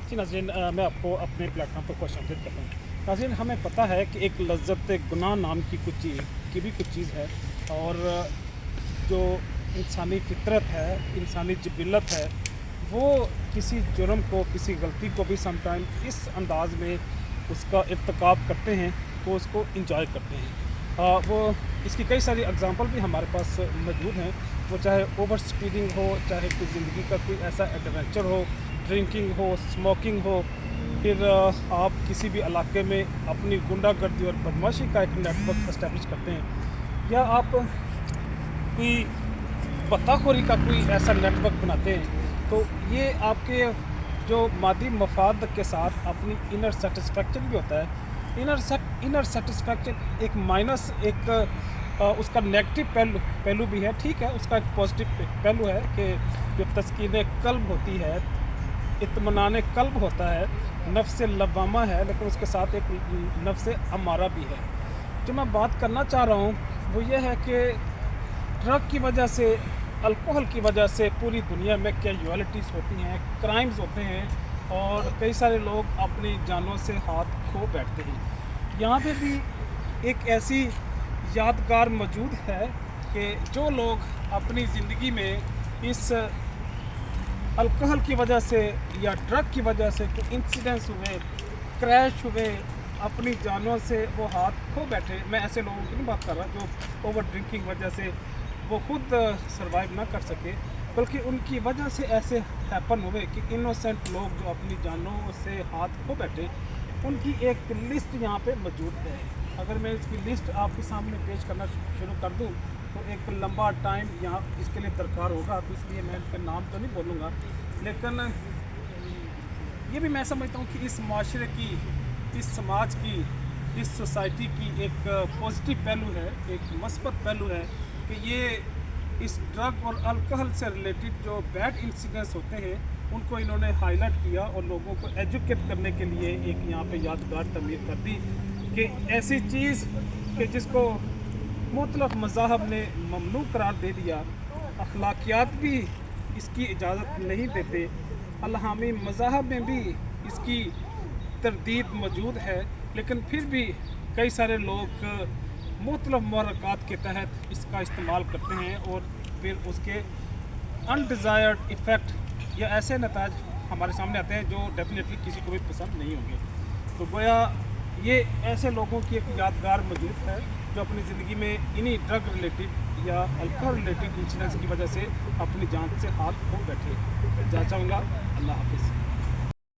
जी नाज़रीन, मैं आपको अपने प्लेटफॉर्म पर खुशामदीद करता हूँ। नाज़रीन, हमें पता है कि एक लज़्ज़त गुनाह नाम की कुछ चीज़ है, और जो इंसानी फितरत है, इंसानी जिबिलत है, वो किसी जुर्म को, किसी गलती को भी समटाइम इस अंदाज़ में उसका इर्तिकाब करते हैं, वो उसको एंजॉय करते हैं। वो इसकी कई सारी एग्ज़ाम्पल भी हमारे पास मौजूद हैं। वो चाहे ओवर स्पीडिंग हो, चाहे कोई ज़िंदगी का कोई ऐसा एडवेंचर हो, ड्रिंकिंग हो, स्मोकिंग हो, फिर आप किसी भी इलाके में अपनी गुंडागर्दी और बदमाशी का एक नेटवर्क एस्टेब्लिश करते हैं, या आप कोई बत्ताखोरी का कोई ऐसा नेटवर्क बनाते हैं, तो ये आपके जो मादी मफाद के साथ अपनी इनर सेटिस्फेक्शन भी होता है। इनर सेटिस्फेक्शन एक माइनस, एक उसका नेगेटिव पहलू भी है। ठीक है, उसका एक पॉजिटिव पहलू है कि जो तस्कीन कल्ब होती है, इत्मीनान कल्ब होता है, नफ्स लवामा है, लेकिन उसके साथ एक नफ्स अमारा भी है। जो मैं बात करना चाह रहा हूँ वो ये है कि ड्रग की वजह से, अल्कोहल की वजह से पूरी दुनिया में कैजुअलिटीज़ होती हैं, क्राइम्स होते हैं, और कई सारे लोग अपनी जानों से हाथ खो बैठते हैं। यहाँ पे भी एक ऐसी यादगार मौजूद है कि जो लोग अपनी ज़िंदगी में इस अल्कोहल की वजह से या ड्रग की वजह से कोई इंसिडेंट्स हुए, क्रैश हुए, अपनी जानों से वो हाथ खो बैठे। मैं ऐसे लोगों की नहीं बात कर रहा जो ओवर ड्रिंकिंग वजह से वो खुद सरवाइव ना कर सके, बल्कि उनकी वजह से ऐसे हैपन हुए कि इनोसेंट लोग जो अपनी जानों से हाथ खो बैठे, उनकी एक लिस्ट यहाँ पे मौजूद है। अगर मैं इसकी लिस्ट आपके सामने पेश करना शुरू कर दूँ तो एक लंबा टाइम यहाँ इसके लिए दरकार होगा, तो इसलिए मैं इनका नाम तो नहीं बोलूँगा। लेकिन ये भी मैं समझता हूँ कि इस माशरे की, इस समाज की, इस सोसाइटी की एक पॉजिटिव पहलू है, एक मस्बत पहलू है कि ये इस ड्रग और अल्कोहल से रिलेटेड जो बैड इंसिडेंट्स होते हैं उनको इन्होंने हाईलाइट किया और लोगों को एजुकेट करने के लिए एक यहाँ पे यादगार तमीर कर दी कि ऐसी चीज़ कि जिसको मुख्तलिफ मज़ाहब ने ममनू करार दे दिया, अखलाकियात भी इसकी इजाज़त नहीं देते, अलहामी मज़ाहब में भी इसकी तरदीद मौजूद है, लेकिन फिर भी कई सारे लोग मुख्तलिफ मुहर्रकात के तहत इसका इस्तेमाल करते हैं और फिर उसके अनडिज़ायर्ड इफ़ेक्ट या ऐसे नताज हमारे सामने आते हैं जो डेफिनेटली किसी को भी पसंद नहीं होंगे। तो गोया ये ऐसे लोगों की एक यादगार मौजूद है जो अपनी ज़िंदगी में इन्हीं ड्रग रिलेटेड या अल्कोहल रिलेटेड इंसिडेंट्स की वजह से अपनी जान से हाथ खो बैठे। जा चाहूँगा। अल्लाह हाफिज़।